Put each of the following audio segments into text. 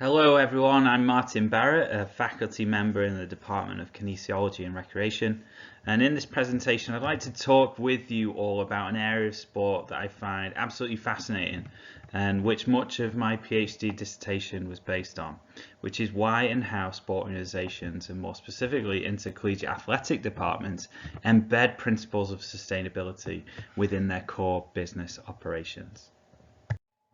Hello everyone, I'm Martin Barrett, a faculty member in the Department of Kinesiology and Recreation, and in this presentation I'd like to talk with you all about an area of sport that I find absolutely fascinating and which much of my PhD dissertation was based on, which is why and how sport organisations, and more specifically intercollegiate athletic departments, embed principles of sustainability within their core business operations.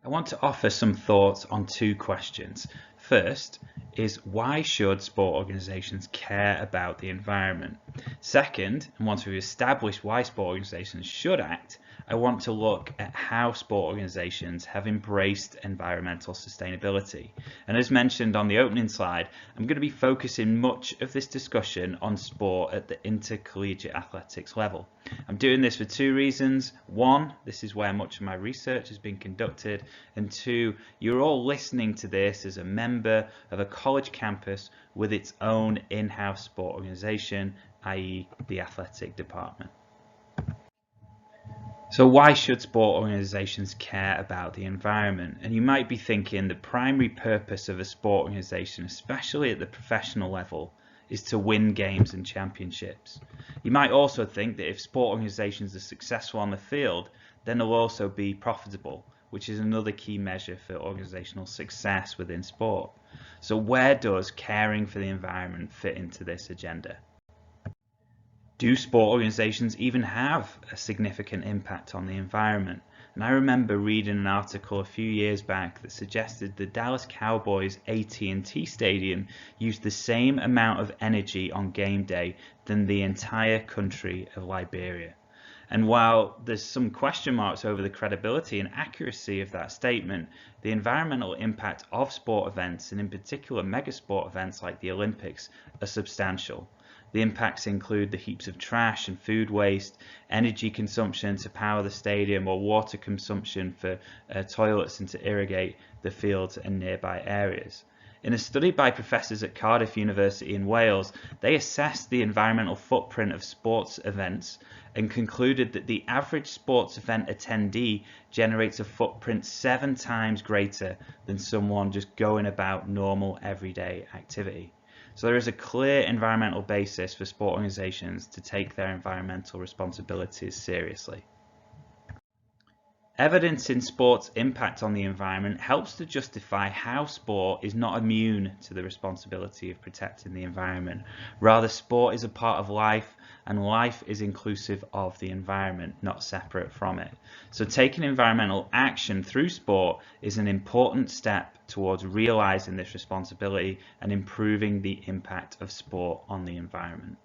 I want to offer some thoughts on two questions. First is, why should sport organisations care about the environment? Second, and once we've established why sport organisations should act, I want to look at how sport organisations have embraced environmental sustainability. And as mentioned on the opening slide, I'm going to be focusing much of this discussion on sport at the intercollegiate athletics level. I'm doing this for two reasons. One, this is where much of my research has been conducted, and two, you're all listening to this as a member of a college campus with its own in-house sport organisation, i.e. the athletic department. So why should sport organisations care about the environment? And you might be thinking the primary purpose of a sport organisation, especially at the professional level, is to win games and championships. You might also think that if sport organisations are successful on the field, then they'll also be profitable, which is another key measure for organisational success within sport. So where does caring for the environment fit into this agenda? Do sport organisations even have a significant impact on the environment? And I remember reading an article a few years back that suggested the Dallas Cowboys AT&T Stadium used the same amount of energy on game day than the entire country of Liberia. And while there's some question marks over the credibility and accuracy of that statement, the environmental impact of sport events, and in particular megasport events like the Olympics, are substantial. The impacts include the heaps of trash and food waste, energy consumption to power the stadium, or water consumption for toilets and to irrigate the fields and nearby areas. In a study by professors at Cardiff University in Wales, they assessed the environmental footprint of sports events and concluded that the average sports event attendee generates a footprint 7 times greater than someone just going about normal everyday activity. So there is a clear environmental basis for sport organisations to take their environmental responsibilities seriously. Evidence in sport's impact on the environment helps to justify how sport is not immune to the responsibility of protecting the environment. Rather, sport is a part of life, and life is inclusive of the environment, not separate from it. So taking environmental action through sport is an important step towards realising this responsibility and improving the impact of sport on the environment.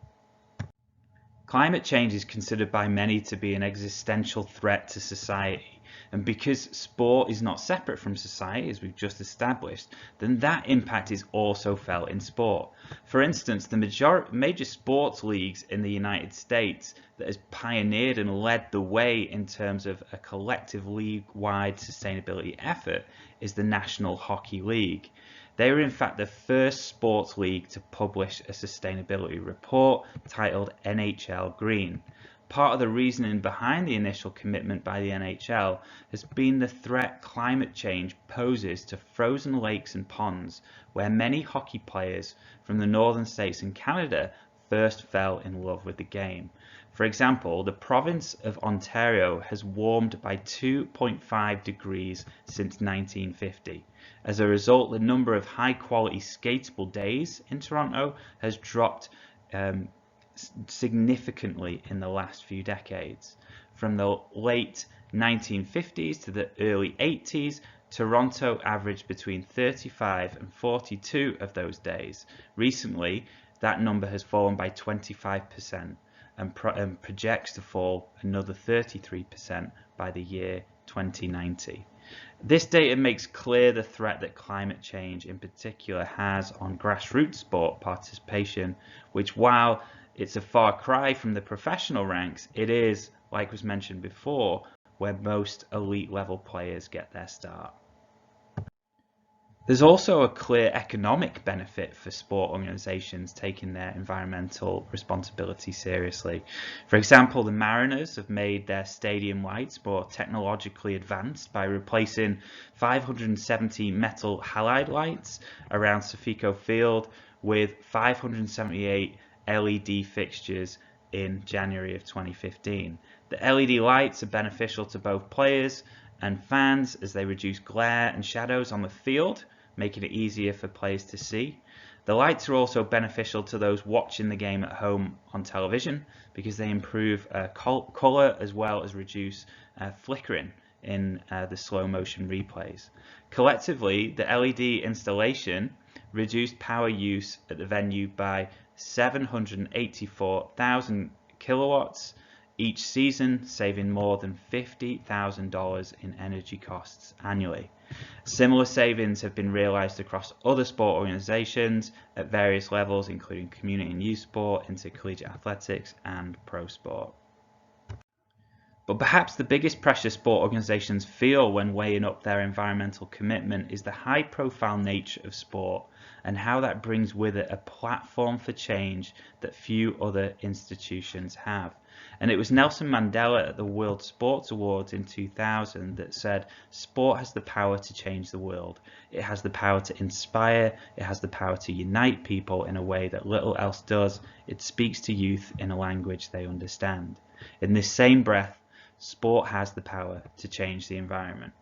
Climate change is considered by many to be an existential threat to society, and because sport is not separate from society, as we've just established, then that impact is also felt in sport. For instance, the major sports leagues in the United States that has pioneered and led the way in terms of a collective league-wide sustainability effort is the National Hockey League. They were in fact the first sports league to publish a sustainability report titled NHL Green. Part of the reasoning behind the initial commitment by the NHL has been the threat climate change poses to frozen lakes and ponds, where many hockey players from the northern states and Canada first fell in love with the game. For example, the province of Ontario has warmed by 2.5 degrees since 1950. As a result, the number of high-quality skatable days in Toronto has dropped significantly in the last few decades. From the late 1950s to the early 80s, Toronto averaged between 35 and 42 of those days. Recently, that number has fallen by 25% and projects to fall another 33% by the year 2090. This data makes clear the threat that climate change in particular has on grassroots sport participation, which, while it's a far cry from the professional ranks, it is, like was mentioned before, where most elite level players get their start. There's also a clear economic benefit for sport organisations taking their environmental responsibility seriously. For example, the Mariners have made their stadium lights more technologically advanced by replacing 570 metal halide lights around Sofico Field with 578 LED fixtures in January of 2015. The LED lights are beneficial to both players and fans as they reduce glare and shadows on the field, making it easier for players to see. The lights are also beneficial to those watching the game at home on television because they improve colour as well as reduce flickering in the slow motion replays. Collectively, the LED installation reduced power use at the venue by 784,000 kilowatts each season, saving more than $50,000 in energy costs annually. Similar savings have been realised across other sport organisations at various levels, including community and youth sport, intercollegiate athletics, and pro sport. But perhaps the biggest pressure sport organisations feel when weighing up their environmental commitment is the high-profile nature of sport and how that brings with it a platform for change that few other institutions have. And it was Nelson Mandela at the World Sports Awards in 2000 that said, "Sport has the power to change the world. It has the power to inspire. It has the power to unite people in a way that little else does. It speaks to youth in a language they understand." In this same breath, sport has the power to change the environment.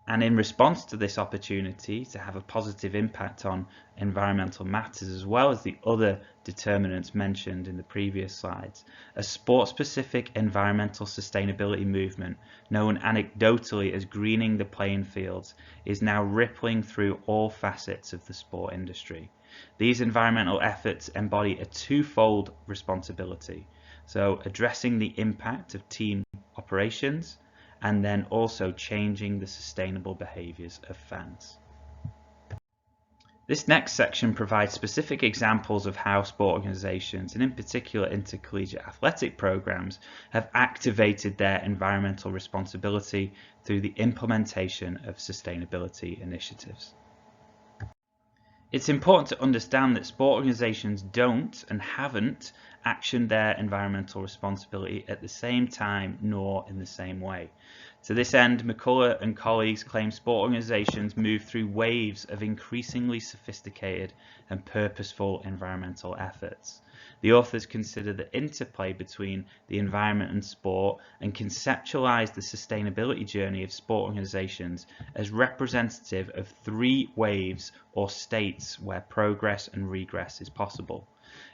And in response to this opportunity to have a positive impact on environmental matters, as well as the other determinants mentioned in the previous slides, a sport-specific environmental sustainability movement, known anecdotally as greening the playing fields, is now rippling through all facets of the sport industry. These environmental efforts embody a twofold responsibility. So addressing the impact of team operations and then also changing the sustainable behaviours of fans. This next section provides specific examples of how sport organisations, and in particular intercollegiate athletic programmes, have activated their environmental responsibility through the implementation of sustainability initiatives. It's important to understand that sport organisations don't and haven't actioned their environmental responsibility at the same time nor in the same way. To this end, McCullough and colleagues claim sport organisations move through waves of increasingly sophisticated and purposeful environmental efforts. The authors consider the interplay between the environment and sport and conceptualise the sustainability journey of sport organisations as representative of three waves or states where progress and regress is possible.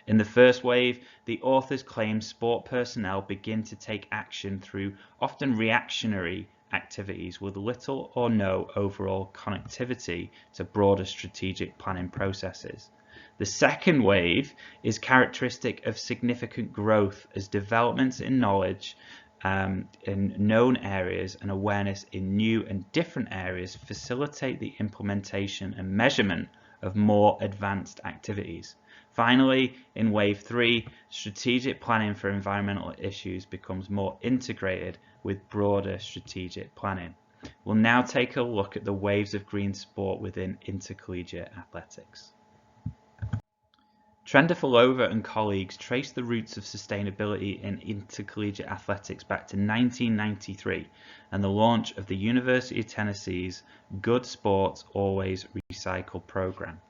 In the first wave, the authors claim sport personnel begin to take action through often reactionary activities with little or no overall connectivity to broader strategic planning processes. The second wave is characteristic of significant growth as developments in knowledge in known areas and awareness in new and different areas facilitate the implementation and measurement of more advanced activities. Finally, in Wave 3, strategic planning for environmental issues becomes more integrated with broader strategic planning. We'll now take a look at the waves of green sport within intercollegiate athletics. Trendafilova and colleagues traced the roots of sustainability in intercollegiate athletics back to 1993 and the launch of the University of Tennessee's Good Sports Always Recycle program.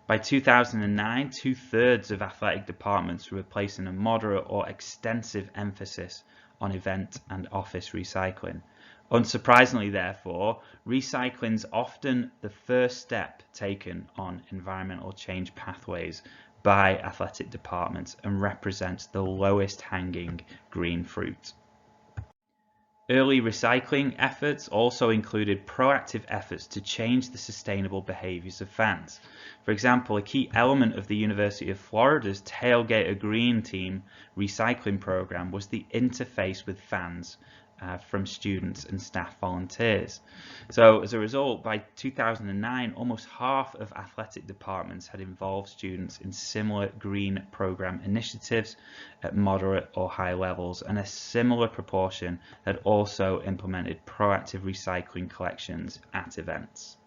By 2009, 2/3 of athletic departments were placing a moderate or extensive emphasis on event and office recycling. Unsurprisingly, therefore, recycling is often the first step taken on environmental change pathways by athletic departments and represents the lowest hanging green fruit. Early recycling efforts also included proactive efforts to change the sustainable behaviours of fans. For example, a key element of the University of Florida's Tailgater Green Team recycling program was the interface with fans from students and staff volunteers. So as a result, by 2009, almost half of athletic departments had involved students in similar green program initiatives at moderate or high levels, and a similar proportion had also implemented proactive recycling collections at events.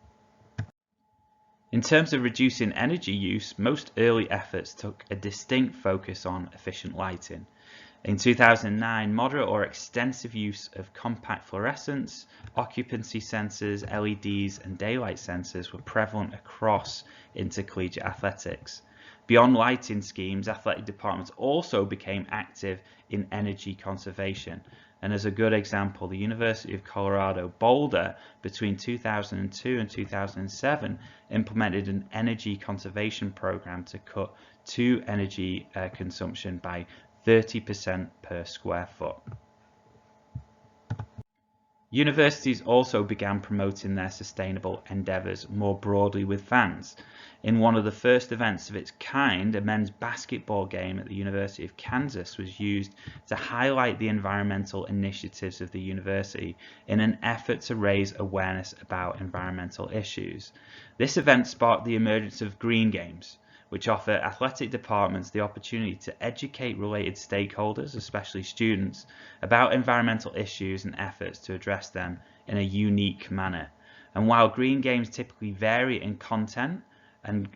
In terms of reducing energy use, most early efforts took a distinct focus on efficient lighting. In 2009, moderate or extensive use of compact fluorescents, occupancy sensors, LEDs, and daylight sensors were prevalent across intercollegiate athletics. Beyond lighting schemes, athletic departments also became active in energy conservation. And as a good example, the University of Colorado Boulder between 2002 and 2007 implemented an energy conservation program to cut energy consumption by 30% per square foot. Universities also began promoting their sustainable endeavours more broadly with fans. In one of the first events of its kind, a men's basketball game at the University of Kansas was used to highlight the environmental initiatives of the university in an effort to raise awareness about environmental issues. This event sparked the emergence of green games, which offer athletic departments the opportunity to educate related stakeholders, especially students, about environmental issues and efforts to address them in a unique manner. And while green games typically vary in content and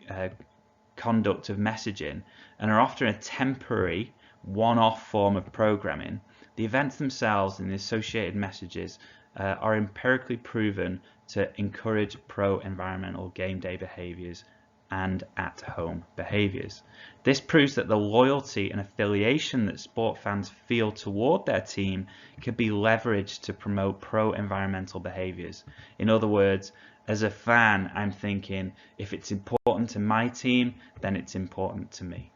conduct of messaging and are often a temporary, one-off form of programming, the events themselves and the associated messages are empirically proven to encourage pro-environmental game day behaviours and at-home behaviours. This proves that the loyalty and affiliation that sport fans feel toward their team can be leveraged to promote pro-environmental behaviours. In other words, as a fan, I'm thinking, if it's important to my team, then it's important to me.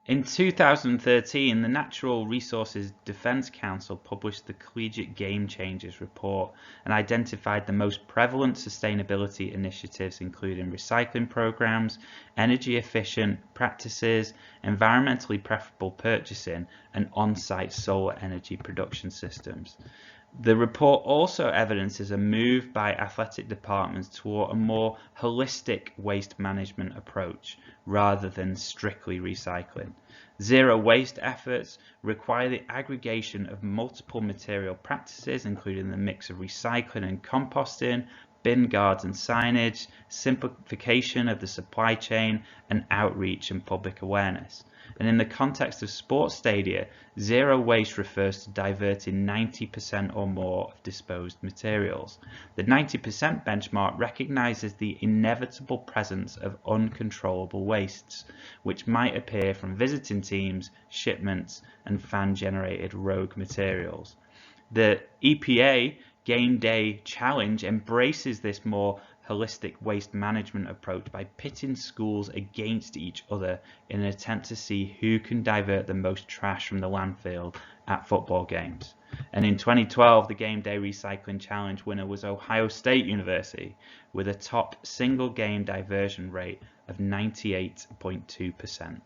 In 2013, the Natural Resources Defence Council published the Collegiate Game Changers report and identified the most prevalent sustainability initiatives, including recycling programs, energy efficient practices, environmentally preferable purchasing, and on-site solar energy production systems. The report also evidences a move by athletic departments toward a more holistic waste management approach rather than strictly recycling. Zero waste efforts require the aggregation of multiple material practices, including the mix of recycling and composting, bin guards and signage, simplification of the supply chain, and outreach and public awareness. And in the context of sports stadia, zero waste refers to diverting 90% or more of disposed materials. The 90% benchmark recognizes the inevitable presence of uncontrollable wastes, which might appear from visiting teams, shipments, and fan-generated rogue materials. The EPA Game Day Challenge embraces this more holistic waste management approach by pitting schools against each other in an attempt to see who can divert the most trash from the landfill at football games. And in 2012, the Game Day Recycling Challenge winner was Ohio State University, with a top single game diversion rate of 98.2%.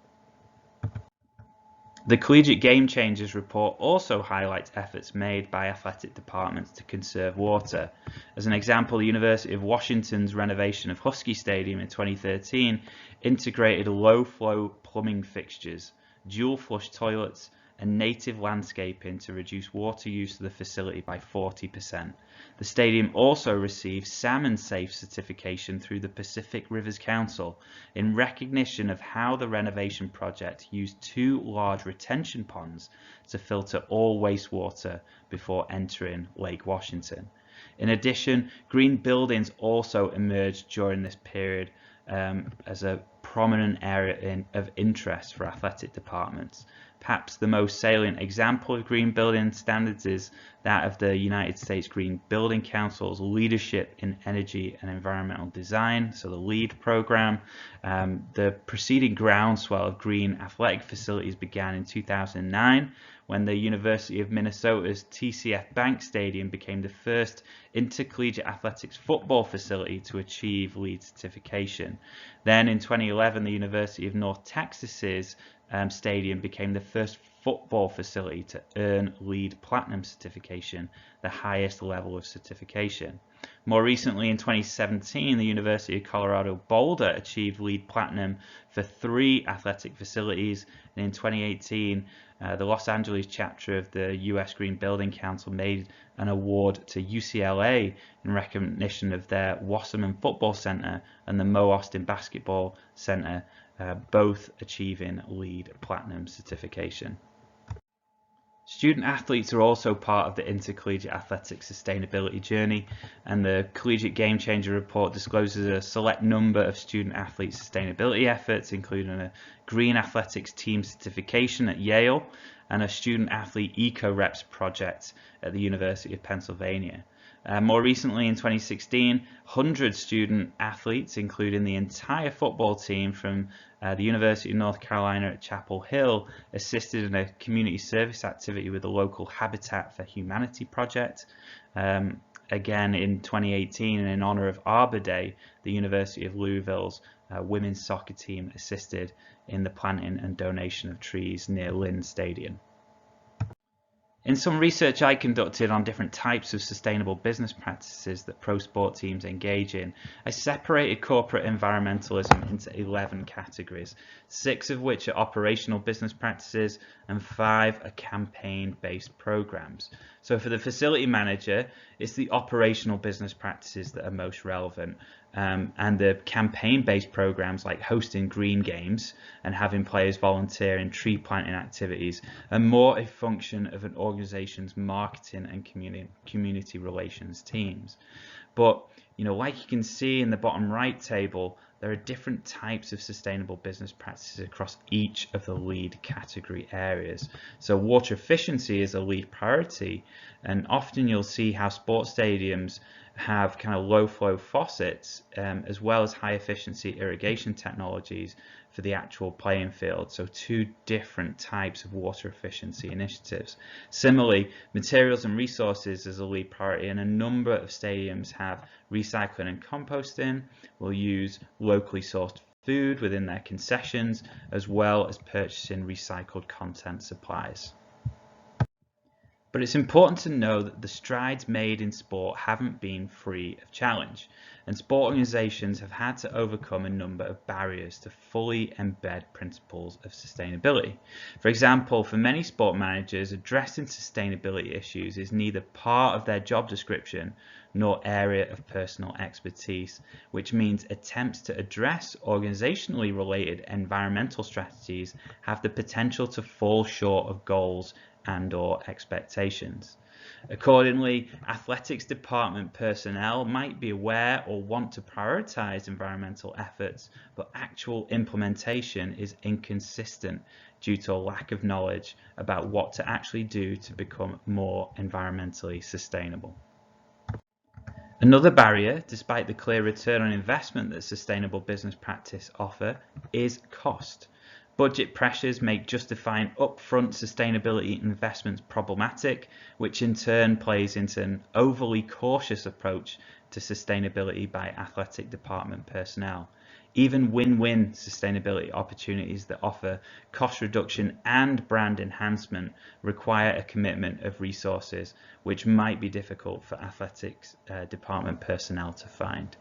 The Collegiate Game Changers report also highlights efforts made by athletic departments to conserve water. As an example, the University of Washington's renovation of Husky Stadium in 2013 integrated low-flow plumbing fixtures, dual-flush toilets, and native landscaping to reduce water use of the facility by 40%. The stadium also received Salmon Safe certification through the Pacific Rivers Council in recognition of how the renovation project used 2 large retention ponds to filter all wastewater before entering Lake Washington. In addition, green buildings also emerged during this period as a prominent area of interest for athletic departments. Perhaps the most salient example of green building standards is that of the United States Green Building Council's Leadership in Energy and Environmental Design, so the LEED program. The preceding groundswell of green athletic facilities began in 2009 when the University of Minnesota's TCF Bank Stadium became the first intercollegiate athletics football facility to achieve LEED certification. Then in 2011, the University of North Texas's stadium became the first football facility to earn LEED Platinum certification, the highest level of certification. More recently, in 2017, the University of Colorado Boulder achieved LEED Platinum for 3 athletic facilities, and in 2018, the Los Angeles chapter of the US Green Building Council made an award to UCLA in recognition of their Wasserman Football Center and the Mo Austin Basketball Center, both achieving LEED Platinum certification. Student athletes are also part of the intercollegiate athletics sustainability journey, and the Collegiate Game Changer report discloses a select number of student athlete sustainability efforts, including a green athletics team certification at Yale and a student athlete eco-reps project at the University of Pennsylvania. More recently, in 2016, 100 student athletes, including the entire football team from the University of North Carolina at Chapel Hill, assisted in a community service activity with the local Habitat for Humanity project. Again, in 2018, and in honor of Arbor Day, the University of Louisville's women's soccer team assisted in the planting and donation of trees near Lynn Stadium. In some research I conducted on different types of sustainable business practices that pro sport teams engage in, I separated corporate environmentalism into 11 categories, 6 of which are operational business practices and 5 are campaign-based programs. So for the facility manager, it's the operational business practices that are most relevant, and the campaign-based programs like hosting green games and having players volunteer in tree planting activities are more a function of an organization's marketing and community relations teams. But like you can see in the bottom right table, there are different types of sustainable business practices across each of the LEED category areas. So water efficiency is a LEED priority, and often you'll see how sports stadiums have kind of low flow faucets as well as high efficiency irrigation technologies for the actual playing field. So 2 different types of water efficiency initiatives. Similarly, materials and resources is a LEED priority, and a number of stadiums have recycling and composting, will use locally sourced food within their concessions, as well as purchasing recycled content supplies. But it's important to know that the strides made in sport haven't been free of challenge, and sport organisations have had to overcome a number of barriers to fully embed principles of sustainability. For example, for many sport managers, addressing sustainability issues is neither part of their job description nor area of personal expertise, which means attempts to address organisationally related environmental strategies have the potential to fall short of goals and/or expectations. Accordingly, athletics department personnel might be aware or want to prioritize environmental efforts, but actual implementation is inconsistent due to a lack of knowledge about what to actually do to become more environmentally sustainable. Another barrier, despite the clear return on investment that sustainable business practice offer, is cost. Budget pressures make justifying upfront sustainability investments problematic, which in turn plays into an overly cautious approach to sustainability by athletic department personnel. Even win-win sustainability opportunities that offer cost reduction and brand enhancement require a commitment of resources, which might be difficult for athletics department personnel to find.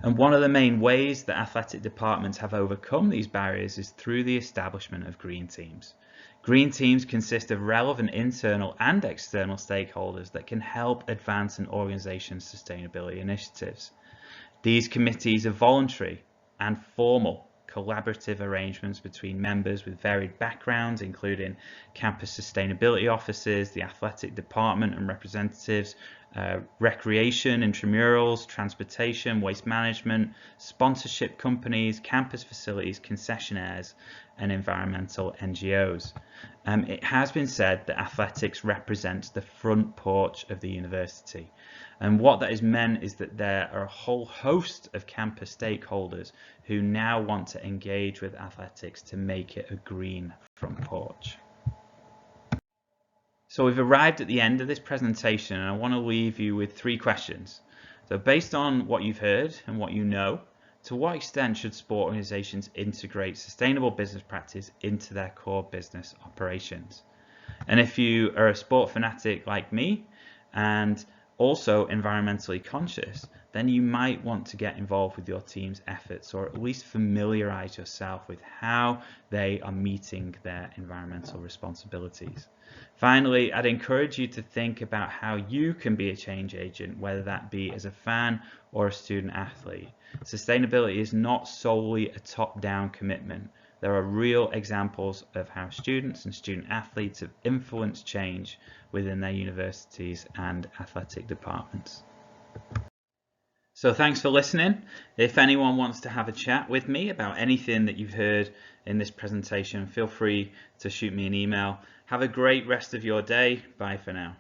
And one of the main ways that athletic departments have overcome these barriers is through the establishment of green teams. Green teams consist of relevant internal and external stakeholders that can help advance an organization's sustainability initiatives. These committees are voluntary and formal collaborative arrangements between members with varied backgrounds, including campus sustainability officers, the athletic department and representatives, recreation, intramurals, transportation, waste management, sponsorship companies, campus facilities, concessionaires, and environmental NGOs. It has been said that athletics represents the front porch of the university. And what that is meant is that there are a whole host of campus stakeholders who now want to engage with athletics to make it a green front porch. So we've arrived at the end of this presentation, and I want to leave you with 3 questions. So based on what you've heard and what you know, to what extent should sport organisations integrate sustainable business practice into their core business operations? And if you are a sport fanatic like me and also environmentally conscious, then you might want to get involved with your team's efforts, or at least familiarize yourself with how they are meeting their environmental responsibilities. Finally, I'd encourage you to think about how you can be a change agent, whether that be as a fan or a student athlete. Sustainability is not solely a top-down commitment. There are real examples of how students and student athletes have influenced change within their universities and athletic departments. So thanks for listening. If anyone wants to have a chat with me about anything that you've heard in this presentation, feel free to shoot me an email. Have a great rest of your day. Bye for now.